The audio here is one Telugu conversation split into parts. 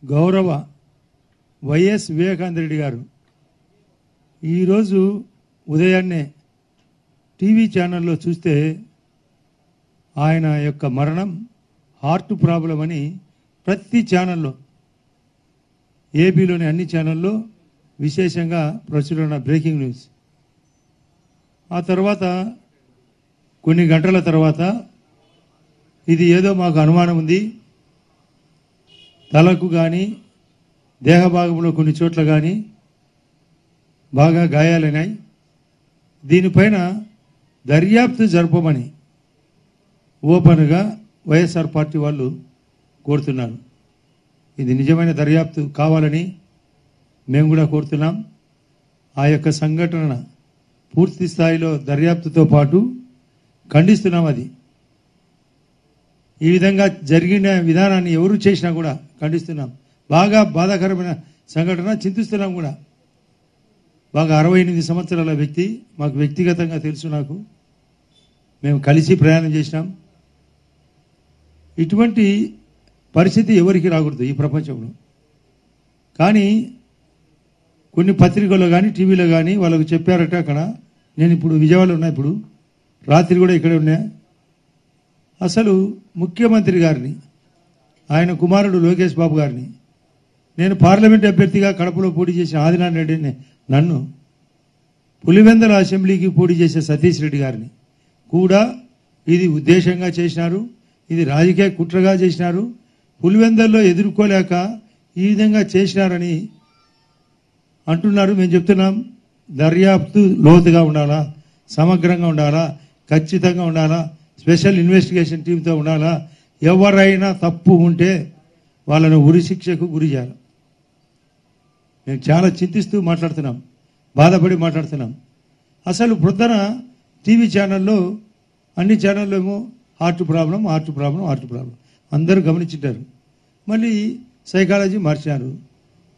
గౌరవ వైఎస్ వివేకానంద రెడ్డి గారు ఈరోజు ఉదయాన్నే టీవీ ఛానల్లో చూస్తే ఆయన యొక్క మరణం హార్ట్ ప్రాబ్లం అని ప్రతి ఛానల్లో ఏపీలోని అన్ని ఛానల్లో విశేషంగా ప్రచురణ బ్రేకింగ్ న్యూస్. ఆ తర్వాత కొన్ని గంటల తర్వాత ఇది ఏదో మాకు అనుమానం ఉంది, తలకు కానీ దేహ భాగంలో కొన్ని చోట్ల కానీ బాగా గాయాలైనాయి, దీనిపైన దర్యాప్తు జరపమని ఓపెన్గా వైఎస్ఆర్ పార్టీ వాళ్ళు కోరుతున్నారు. ఇది నిజమైన దర్యాప్తు కావాలని మేము కూడా కోరుతున్నాం. ఆ యొక్క సంఘటన పూర్తి స్థాయిలో దర్యాప్తుతో పాటు ఖండిస్తున్నాం. అది ఈ విధంగా జరిగిన విధానాన్ని ఎవరు చేసినా కూడా ఖండిస్తున్నాం. బాగా బాధాకరమైన సంఘటన, చింతిస్తున్నాం కూడా. బాగా 68 సంవత్సరాల వ్యక్తి, మాకు వ్యక్తిగతంగా తెలుసు, నాకు మేము కలిసి ప్రయాణం చేసినాం. ఇటువంటి పరిస్థితి ఎవరికి రాకూడదు ఈ ప్రపంచంలో. కానీ కొన్ని పత్రికల్లో కానీ టీవీలో కానీ వాళ్ళకు చెప్పారట. అక్కడ నేను ఇప్పుడు విజయవాడలో ఉన్నా, ఇప్పుడు రాత్రి కూడా ఇక్కడే ఉన్నా. అసలు ముఖ్యమంత్రి గారిని, ఆయన కుమారుడు లోకేష్ బాబు గారిని, నేను పార్లమెంట్ అభ్యర్థిగా కడపలో పోటీ చేసిన ఆదినారాయణ రెడ్డిని, నన్ను పులివెందుల అసెంబ్లీకి పోటీ చేసే సతీష్ రెడ్డి గారిని కూడా ఇది ఉద్దేశంగా చేసినారు, ఇది రాజకీయ కుట్రగా చేసినారు, పులివెందుల్లో ఎదుర్కోలేక ఈ విధంగా చేసినారని అంటున్నారు. మేము చెప్తున్నాం, దర్యాప్తు లోతుగా ఉండాలా, సమగ్రంగా ఉండాలా, ఖచ్చితంగా ఉండాలా, స్పెషల్ ఇన్వెస్టిగేషన్ టీంతో ఉండాలా. ఎవరైనా తప్పు ఉంటే వాళ్ళను ఉరి శిక్షకు గురి చేయాలి. మేము చాలా చింతిస్తూ మాట్లాడుతున్నాం, బాధపడి మాట్లాడుతున్నాం. అసలు ప్రొద్దున టీవీ ఛానల్లో, అన్ని ఛానల్లో ఏమో హార్ట్ ప్రాబ్లం అందరూ గమనించారు. మళ్ళీ సైకాలజీ మార్చారు.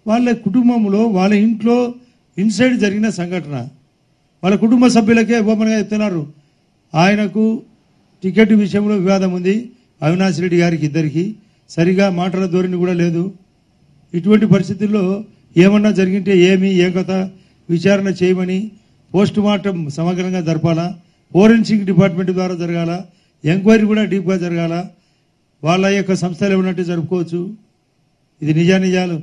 వాళ్ళ కుటుంబంలో, వాళ్ళ ఇంట్లో ఇన్సైడ్ జరిగిన సంఘటన వాళ్ళ కుటుంబ సభ్యులకే ఓపెన్గా చెప్తున్నారు. ఆయనకు టికెట్ విషయంలో వివాదం ఉంది, అవినాష్ రెడ్డి గారికి ఇద్దరికి సరిగా మాటల ధోరణి కూడా లేదు. ఇటువంటి పరిస్థితుల్లో ఏమన్నా జరిగింటే ఏం కథ విచారణ చేయమని, పోస్ట్ మార్టం సమగ్రంగా జరపాలా, ఫోరెన్సిక్ డిపార్ట్మెంట్ ద్వారా జరగాల, ఎంక్వైరీ కూడా డీప్గా జరగాల, వాళ్ళ యొక్క సంస్థలు ఏమన్నట్టు జరుపుకోవచ్చు. ఇది నిజాలు